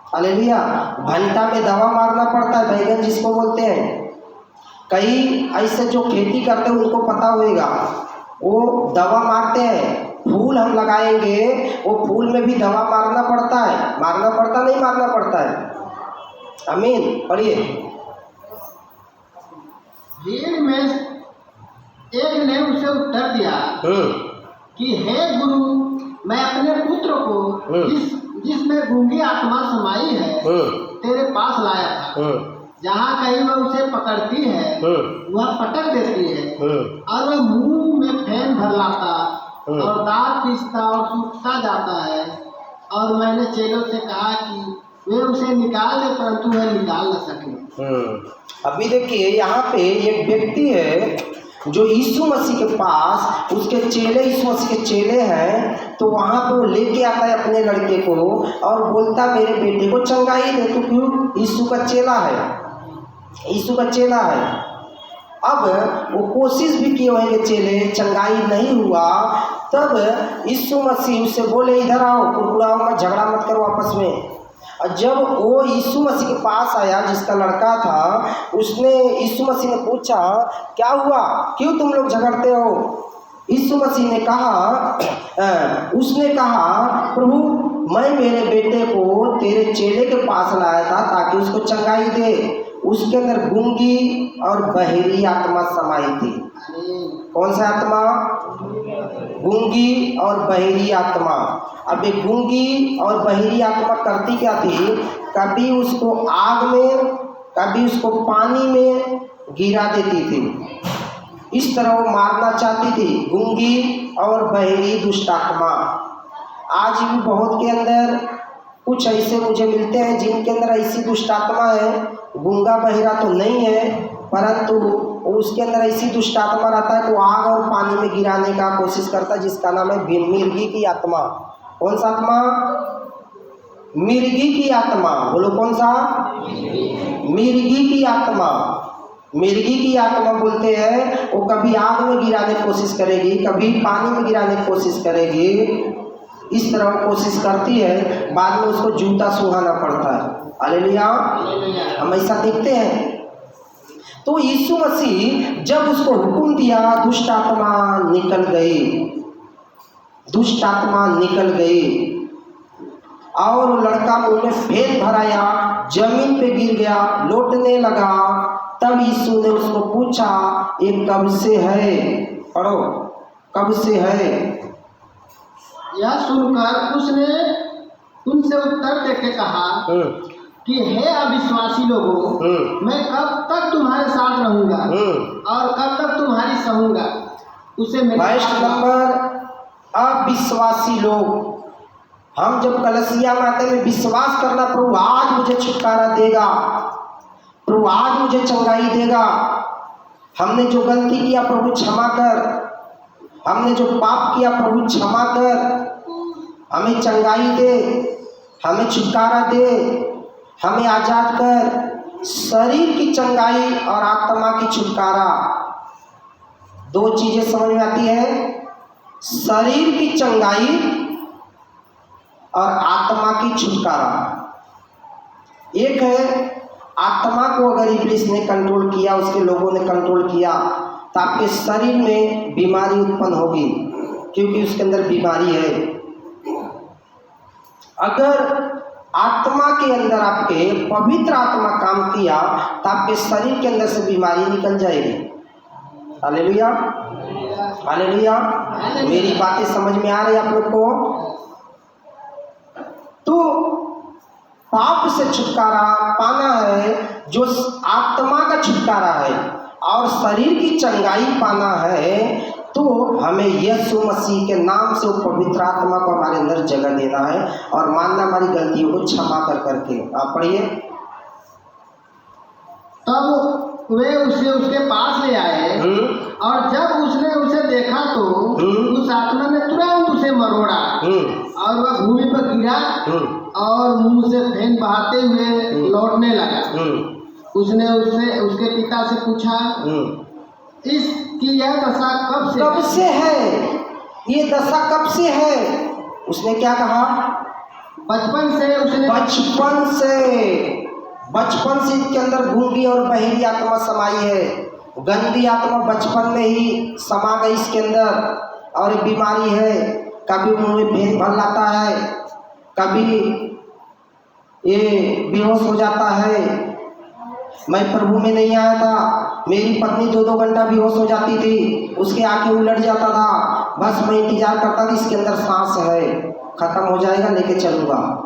हालेलुया। भंटा में दवा मारना पड़ता है, बैगन जिसको बोलते हैं। कई ऐसे जो खेती करते हैं उनको पता होगा, वो दवा मारते हैं। फूल हम लगाएंगे, वो फूल में भी दवा मारना पड़ता है। मारना पड़ता नहीं मारना पड़ता है? आमीन। पढ़िए। भीड़ में एक ने उसे उत्तर दिया कि हे गुरु, मैं अपने पुत्र को जिसमें गूंगी आत्मा समाई है तेरे पास लाया था। जहाँ कहीं वह उसे पकड़ती है वह पटक देती है और वह मुंह में फेन भर लाता और दांत पीसता और सूखता जाता है। और मैंने चेलों से कहा कि वे उसे निकाल दे, परंतु वह निकाल न सके। अभी देखिए, यहाँ पे एक व्यक्ति है जो यीशु मसीह के पास, उसके चेले, यीशु मसीह के चेले हैं, तो वहाँ पे वो लेके आता है अपने लड़के को और बोलता मेरे बेटे को चंगाई दे। तो क्यों? यीशु का चेला है, यीशु का चेला है। अब वो कोशिश भी किए होंगे चेले, चंगाई नहीं हुआ। तब यीशु मसीह उससे बोले इधर आओ, कुड़कुड़ाओ मत, झगड़ा मत करो आपस में। और जब वो यीशु मसीह के पास आया, जिसका लड़का था, उसने यीशु मसीह ने पूछा, क्या हुआ, क्यों तुम लोग झगड़ते हो? यीशु मसीह ने कहा, उसने कहा, प्रभु मैं मेरे बेटे को तेरे चेले के पास लाया था ताकि उसको चंगाई दे। उसके अंदर गूंगी और बहरी आत्मा समाई थी। कौन सा आत्मा? गूंगी और बहरी आत्मा। अब ये गूंगी और बहरी आत्मा करती क्या थी? कभी उसको आग में, कभी उसको पानी में गिरा देती थी। इस तरह वो मारना चाहती थी, गूंगी और बहरी दुष्ट आत्मा। आज भी बहुत के अंदर कुछ ऐसे मुझे मिलते हैं जिनके अंदर ऐसी दुष्ट आत्मा है। गूंगा बहरा तो नहीं है, परंतु उसके अंदर ऐसी दुष्ट आत्मा रहता है तो आग और पानी में गिराने का कोशिश करता है, जिसका नाम है मिर्गी की आत्मा। कौन सा आत्मा? मिर्गी की आत्मा। बोलो कौन सा? मिर्गी की आत्मा। मिर्गी की आत्मा बोलते हैं, वो कभी आग में गिराने की कोशिश करेगी, कभी पानी में गिराने की कोशिश करेगी। इस तरह वो कोशिश करती है, बाद में उसको जूता सुहाना पड़ता है। हालेलुया। हम ऐसा देखते हैं। तो यीशु मसीह जब उसको हुक्म दिया, दुष्ट आत्मा निकल गई, दुष्ट आत्मा निकल गई और वो लड़का मुंह में फेंक भराया, जमीन पे गिर गया, लौटने लगा। तब यीशु ने उसको पूछा, ये कब से है? पढ़ो, कब से है? यह सुनकर उसने उनसे उत्तर देके कहा कि हे अविश्वासी लोगों, मैं कब तक तुम्हारे साथ रहूंगा और कब तक तुम्हारी सहूंगा। उसे फर्स्ट नंबर, अविश्वासी लोग। हम जब कलसिया में आते हैं, विश्वास करना, प्रभु आज मुझे छुटकारा देगा, प्रभु आज मुझे चंगाई देगा। हमने जो गलती किया प्रभु क्षमा कर, हमने जो पाप किया प्रभु क्षमा कर, हमें चंगाई दे, हमें छुटकारा दे, हमें आजाद कर। शरीर की चंगाई और आत्मा की छुटकारा, दो चीजें समझ में आती है। शरीर की चंगाई और आत्मा की छुटकारा। एक है आत्मा को अगर इब्लीस ने कंट्रोल किया, उसके लोगों ने कंट्रोल किया, तो आपके शरीर में बीमारी उत्पन्न होगी, क्योंकि उसके अंदर बीमारी है। अगर आत्मा के अंदर आपके पवित्र आत्मा काम किया, तो आपके शरीर के अंदर से बीमारी निकल जाएगी। Hallelujah, hallelujah. मेरी बातें समझ में आ रही है आप लोग को? तो पाप से छुटकारा पाना है जो आत्मा का छुटकारा है, और शरीर की चंगाई पाना है तो हमें यीशु मसीह के नाम से वो पवित्र आत्मा को हमारे अंदर जगह देना है और मानना हमारी गलतियों को क्षमा कर करके। आप पढ़िए। तब वे उसे उसके पास ले आए और जब उसने उसे देखा तो उस आत्मा ने तुरंत उसे मरोड़ा और वह भूमि पर गिरा और मुंह से फेन बहाते हुए लौटने लगा। उसने उसके पिता से पूछा, इसकी यह दशा कब से है? ये दशा कब से है? उसने क्या कहा? बचपन से। उसने बचपन से इसके अंदर गूंगी और बहरी आत्मा समाई है। गंदी आत्मा बचपन में ही समा गई इसके अंदर, और बीमारी है। कभी मुंह में फेन भर लाता है, कभी ये बेहोश हो जाता है। मैं प्रभु में नहीं आया था, मेरी पत्नी 2-2 घंटा बेहोश हो जाती थी, उसके आंखें उलट जाता था, बस मैं इंतजार करता था इसके अंदर सांस है, खत्म हो जाएगा लेके चलूँगा।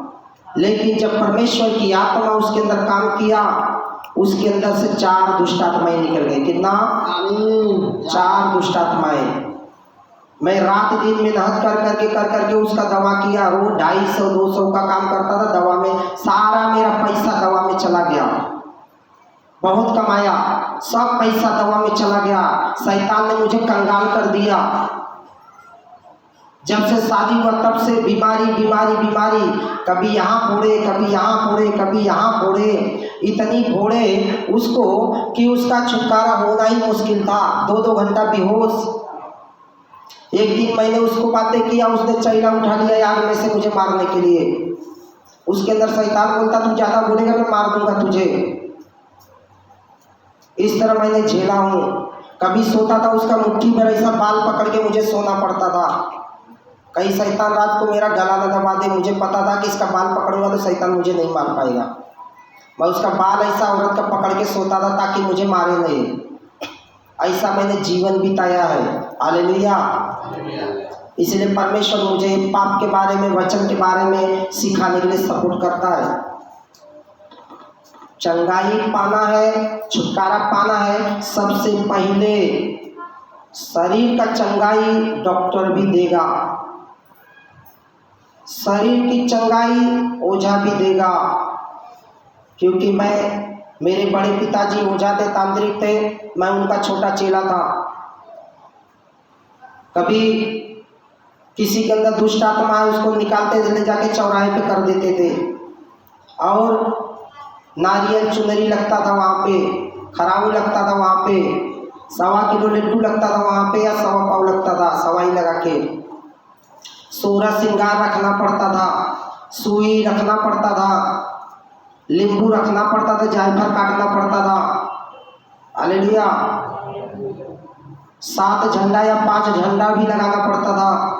लेकिन जब परमेश्वर की आत्मा उसके अंदर काम किया, उसके अंदर से 4 दुष्ट आत्माएं निकल गई। कितना? 4 दुष्ट आत्माएं। मैं रात दिन मेहनत कर करके उसका दवा किया, रोज 250-200 का काम करता था दवा में। सारा मेरा पैसा दवा में चला गया, बहुत कमाया, सब पैसा दवा में चला गया। शैतान ने मुझे कंगाल कर दिया। जब से शादी हुआ तब से बीमारी, कभी यहाँ फोड़े, कभी यहाँ फोड़े, कभी यहाँ फोड़े, इतनी फोड़े उसको कि उसका छुटकारा होना ही मुश्किल था। 2-2 घंटा बेहोश। एक दिन मैंने उसको बातें किया, उसने चैला उठा लिया आग में से मुझे मारने के लिए। उसके अंदर शैतान बोलता तू ज़्यादा बोलेगा मैं मार दूंगा तुझे। इस तरह मैंने झेला हूँ। कभी सोता था उसका मुट्ठी भर ऐसा बाल पकड़ के मुझे सोना पड़ता था। कहीं शैतान रात को मेरा गला न दबा दे, मुझे पता था कि इसका बाल पकड़ूंगा तो शैतान मुझे नहीं मार पाएगा। मैं उसका बाल ऐसा औरत का पकड़ के सोता था ताकि मुझे मारे नहीं। ऐसा मैंने जीवन बिताया है। हालेलुया। इसलिए परमेश्वर मुझे पाप के बारे में, वचन के बारे में सिखाने के लिए सपोर्ट करता है। चंगाई पाना है, छुटकारा पाना है, सबसे पहले शरीर का चंगाई डॉक्टर भी देगा, शरीर की चंगाई ओझा भी देगा। क्योंकि मेरे बड़े पिताजी ओझा थे, तांत्रिक थे, मैं उनका छोटा चेला था। कभी किसी के अंदर दुष्ट आत्मा है उसको निकालते थे, ले जाके चौराहे पे कर देते थे। और नारियल चुनरी लगता था वहाँ पे, खराऊ लगता था वहाँ पे, 1.25 किलो लड्डू लगता था वहाँ पे, या 1.25 पाव लगता था सवाई लगा के। 16 श्रृंगार रखना पड़ता था, सुई रखना पड़ता था, नींबू रखना पड़ता था, जायफल काटना पड़ता था। हालेलुया। 7 झंडा या 5 झंडा भी लगाना पड़ता था।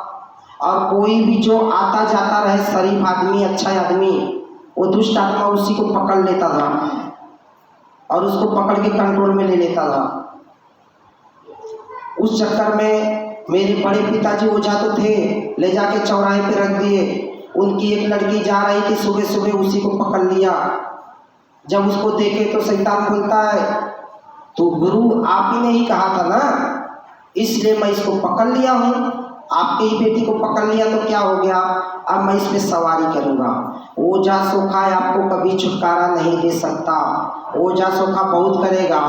और कोई भी जो आता जाता रहे शरीफ आदमी, अच्छा आदमी, वो दुष्ट आत्मा उसी को पकड़ लेता था और उसको पकड़ के कंट्रोल में ले लेता था। उस चक्कर में मेरे बड़े पिताजी ओझा तो थे, ले जाके चौराहे पे रख दिए। उनकी एक लड़की जा रही थी, सुबह सुबह उसी को पकड़ लिया। जब उसको देखे तो शैतान बोलता है तो गुरु आप ही ने ही कहा था ना, इसलिए मैं इसको पकड़ लिया हूँ। आपके ही बेटी को पकड़ लिया तो क्या हो गया, अब मैं इस पे सवारी करूँगा। ओझा सोखा आपको कभी छुटकारा नहीं दे सकता। ओझा सोखा बहुत करेगा,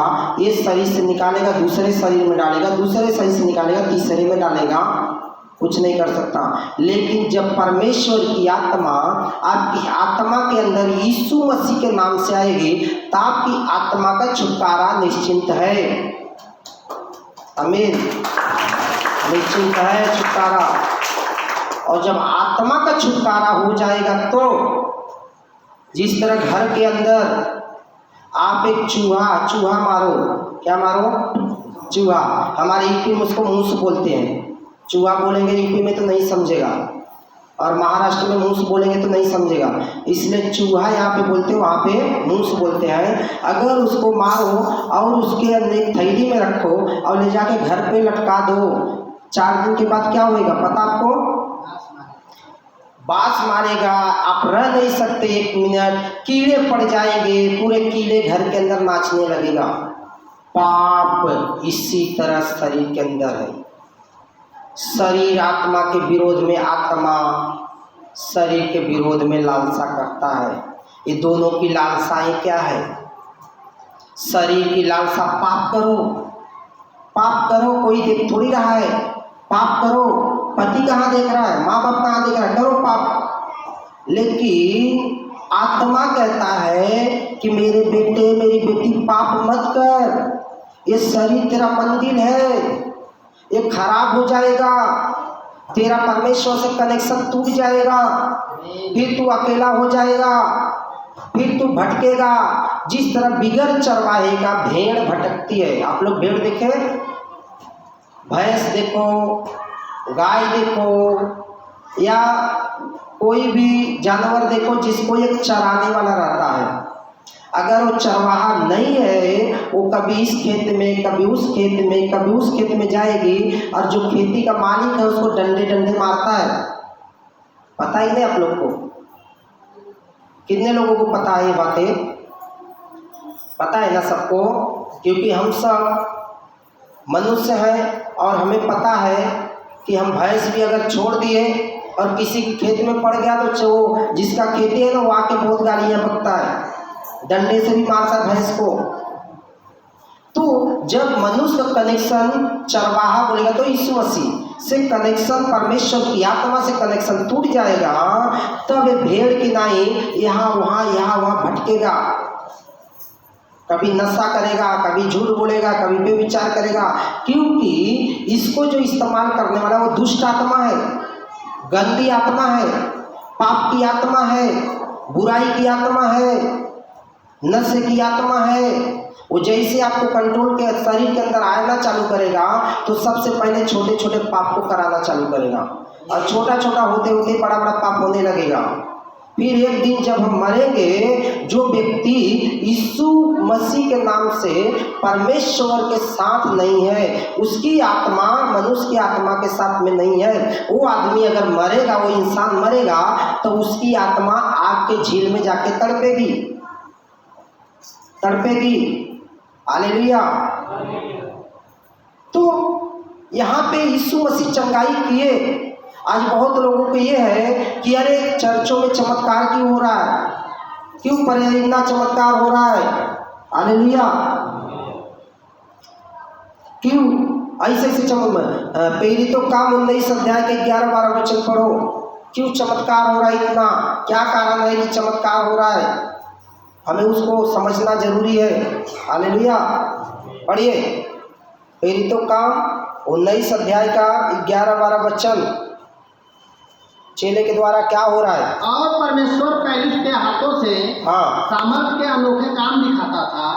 इस शरीर से निकालेगा दूसरे शरीर में डालेगा, दूसरे शरीर से निकालेगा तीसरे में डालेगा, कुछ नहीं कर सकता। लेकिन जब परमेश्वर की आत्मा आपकी आत्मा के अंदर यीशु मसीह के नाम से आएगी तो आपकी आत्मा का छुटकारा निश्चिंत है। आमीन। निश्चिंत है छुटकारा। और जब आत्मा का छुटकारा हो जाएगा तो जिस तरह घर के अंदर आप एक चूहा मारो, क्या मारो, चूहा। हमारे यूपी में उसको मूस बोलते हैं। चूहा बोलेंगे यूपी में तो नहीं समझेगा, और महाराष्ट्र में मूस बोलेंगे तो नहीं समझेगा, इसलिए चूहा यहाँ पे बोलते हैं, वहाँ पे मूस बोलते हैं। अगर उसको मारो और उसके अंदर थैली में रखो और ले जाके घर पे लटका दो, 4 दिन के बाद क्या होएगा पता आपको? बास मारेगा, आप रह नहीं सकते 1 मिनट, कीड़े पड़ जाएंगे, पूरे कीड़े घर के अंदर नाचने लगेगा। पाप इसी तरह शरीर के अंदर है। शरीर आत्मा के विरोध में, आत्मा शरीर के विरोध में लालसा करता है। ये दोनों की लालसाएं क्या है? शरीर की लालसा पाप करो, पाप करो, कोई देख थोड़ी रहा है, पाप करो, पति कहाँ देख रहा है, माँ बाप कहाँ देख रहा है, करो पाप। लेकिन आत्मा कहता है कि मेरे बेटे मेरी बेटी पाप मत कर, ये शरीर तेरा मंदिर है, ये खराब हो जाएगा, तेरा परमेश्वर से कनेक्शन टूट जाएगा, फिर तू अकेला हो जाएगा, फिर तू भटकेगा। जिस तरह बिगर चरवाहे का भेड़ भटकती है। आप लोग भेड़ देखे, भैंस देखो, गाय देखो, या कोई भी जानवर देखो जिसको एक चराने वाला रहता है। अगर वो चरवाहा नहीं है, वो कभी इस खेत में, कभी उस खेत में, कभी उस खेत में जाएगी, और जो खेती का मालिक है उसको डंडे डंडे मारता है। पता ही नहीं आप लोग को? कितने लोगों को पता है ये बातें? पता है ना सबको? क्योंकि हम सब मनुष्य हैं और हमें पता है कि हम भैंस भी अगर छोड़ दिए और किसी के खेत में पड़ गया तो जो जिसका खेती है ना, वो आके बहुत गालियाँ बकता है, डंडे से भी मारता है भैंस को। तो जब मनुष्य का कनेक्शन चरवाहा बोलेगा तो यीशु मसीह से कनेक्शन, परमेश्वर की आत्मा से कनेक्शन टूट जाएगा, तब ये भेड़ की नाई यहाँ वहाँ भटकेगा। कभी नशा करेगा, कभी झूठ बोलेगा, कभी बेविचार करेगा, क्योंकि इसको जो इस्तेमाल करने वाला वो दुष्ट आत्मा है, गंदी आत्मा है, पाप की आत्मा है, बुराई की आत्मा है, नशे की आत्मा है। वो जैसे आपको कंट्रोल के शरीर के अंदर आना चालू करेगा तो सबसे पहले छोटे छोटे पाप को कराना चालू करेगा, और छोटा छोटा होते होते बड़ा बड़ा पाप होने लगेगा। फिर एक दिन जब हम मरेंगे, जो व्यक्ति यीशु मसीह के नाम से परमेश्वर के साथ नहीं है, उसकी आत्मा मनुष्य की आत्मा के साथ में नहीं है, वो आदमी अगर मरेगा, वो इंसान मरेगा, तो उसकी आत्मा आग के झील में जाके तड़पेगी, तड़पेगी। हालेलुया। तो यहाँ पे यीशु मसीह चंगाई किए। आज बहुत लोगों को ये है कि अरे चर्चों में चमत्कार क्यों हो रहा है, क्यों पर इतना चमत्कार हो रहा है। हालेलुया। क्यों ऐसे ऐसे चमत्कार, प्रेरितों का 19 अध्याय के 11-12 वचन पढ़ो, क्यों चमत्कार हो रहा है, इतना क्या कारण है कि चमत्कार हो रहा है, हमें उसको समझना जरूरी है। हालेलुया। पढ़िए प्रेरितों का 19 अध्याय का 11-12 वचन, चेले के द्वारा क्या हो रहा है। और परमेश्वर पौलुस के हाथों से सामर्थ के अनोखे काम दिखाता था,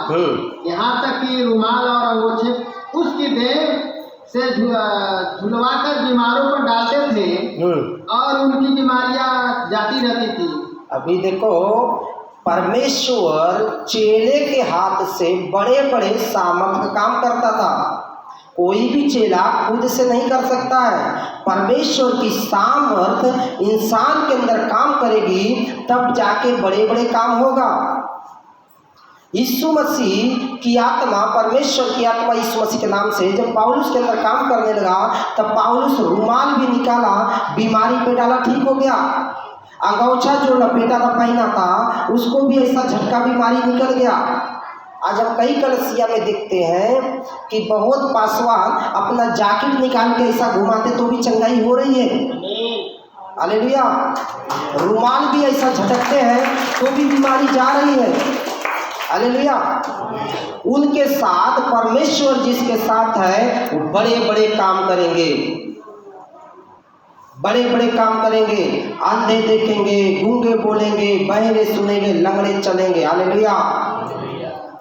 यहाँ तक कि रुमाल और अंगोछे उसकी देह से झुलवाकर बीमारों पर डालते थे और उनकी बीमारियां जाती रहती थी। अभी देखो, परमेश्वर चेले के हाथ से बड़े बड़े सामर्थ का काम करता था। कोई भी चेला खुद से नहीं कर सकता है, परमेश्वर की सामर्थ इंसान के अंदर काम करेगी, तब जाके बड़े बड़े काम होगा। यीशु मसीह की आत्मा, परमेश्वर की आत्मा यीशु मसीह के नाम से जब पौलुस के अंदर काम करने लगा, तब पौलुस रुमाल भी निकाला, बीमारी पे डाला, ठीक हो गया। अंगोछा जो लपेटा था, पहना था, उसको भी ऐसा झटका बीमारी निकल गया। आज हम कई कलीसिया में देखते हैं कि बहुत पासवान अपना जैकेट निकाल के ऐसा घुमाते तो भी चंगाई हो रही है। हालेलुया। रुमाल भी ऐसा झटकते हैं तो भी बीमारी जा रही है। हालेलुया। उनके साथ परमेश्वर जिसके साथ है वो बड़े बड़े काम करेंगे, बड़े बड़े काम करेंगे। अंधे देखेंगे, गूंगे बोलेंगे, बहरे सुनेंगे, लंगड़े चलेंगे। हालेलुया।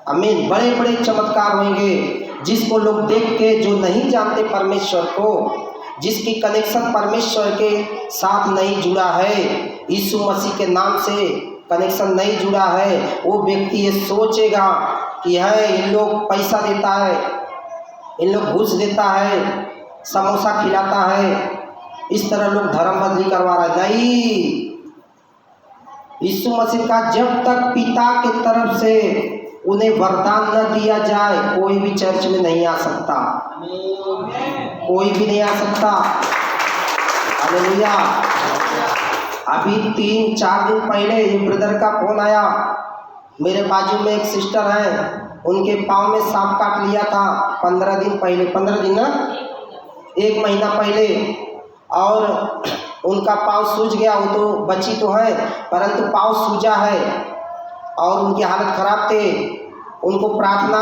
आमीन। बड़े बड़े चमत्कार होंगे, जिसको लोग देख के, जो नहीं जानते परमेश्वर को, जिसकी कनेक्शन परमेश्वर के साथ नहीं जुड़ा है, यीशु मसीह के नाम से कनेक्शन नहीं जुड़ा है, वो व्यक्ति ये सोचेगा कि है इन लोग पैसा देता है, इन लोग घूस देता है, समोसा खिलाता है, इस तरह लोग धर्म बदली करवा रहा है। नहीं, यीशु मसीह का जब तक पिता की तरफ से उन्हें वरदान न दिया जाए, कोई भी चर्च में नहीं आ सकता, कोई भी नहीं आ सकता। हालेलुया। अभी 3-4 दिन पहले ये ब्रदर का फोन आया, मेरे बाजू में एक सिस्टर है, उनके पाँव में सांप काट लिया था 15 दिन पहले, 15 दिन ना, 1 महीना पहले, और उनका पाँव सूज गया। वो तो बची तो है, परंतु पाँव सूजा है और उनकी हालत ख़राब थे। उनको प्रार्थना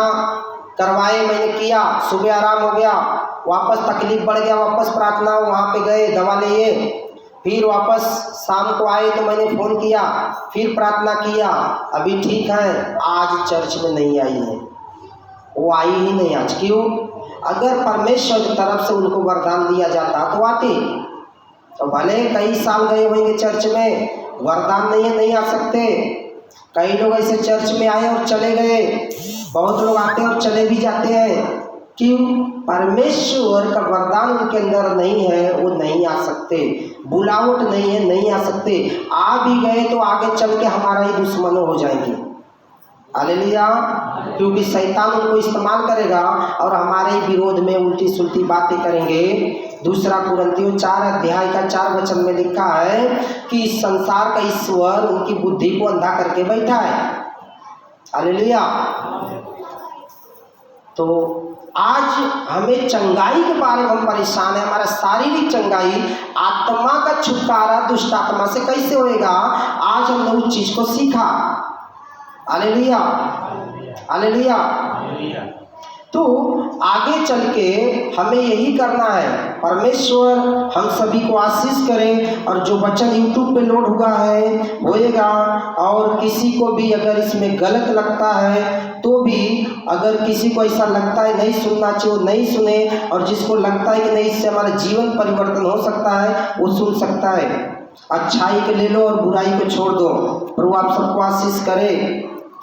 करवाए, मैंने किया, सुबह आराम हो गया, वापस तकलीफ बढ़ गया, वापस प्रार्थना वहाँ पे गए, दवा लिए, फिर वापस शाम को आए तो मैंने फ़ोन किया, फिर प्रार्थना किया, अभी ठीक है। आज चर्च में नहीं आई है, वो आई ही नहीं आज। क्यों? अगर परमेश्वर की तरफ से उनको वरदान दिया जाता तो आते, तो भले कई साल गए होंगे चर्च में, वरदान नहीं है, नहीं आ सकते। कई लोग ऐसे चर्च में आए और चले गए, बहुत लोग आते और चले भी जाते हैं। क्यों? परमेश्वर का वरदान उनके अंदर नहीं है, वो नहीं आ सकते। बुलावट नहीं है, नहीं आ सकते। आ भी गए तो आगे चल के हमारा ही दुश्मन हो जाएंगे। हालेलुया। क्योंकि शैतान उनको इस्तेमाल करेगा और हमारे ही विरोध में उल्टी सुल्टी बातें करेंगे। 2 कुरिन्थियों 4 अध्याय का 4 वचन में लिखा है कि संसार का ईश्वर उनकी बुद्धि को अंधा करके बैठा है। हालेलुया। तो आज हमें चंगाई के बारे में हम परेशान है, हमारा शारीरिक चंगाई, आत्मा का छुटकारा दुष्ट आत्मा से कैसे होएगा? आज हमने उस चीज को सीखा। Hallelujah, hallelujah. तो आगे चल के हमें यही करना है। परमेश्वर हम सभी को आशीष करें। और जो वचन यूट्यूब पे लोड हुआ है होएगा, और किसी को भी अगर इसमें गलत लगता है तो भी, अगर किसी को ऐसा लगता है नहीं सुनना चाहिए वो नहीं सुने, और जिसको लगता है कि नहीं इससे हमारा जीवन परिवर्तन हो सकता है वो सुन सकता है। अच्छाई को ले लो और बुराई को छोड़ दो। प्रभु आप सबको आशीष करे।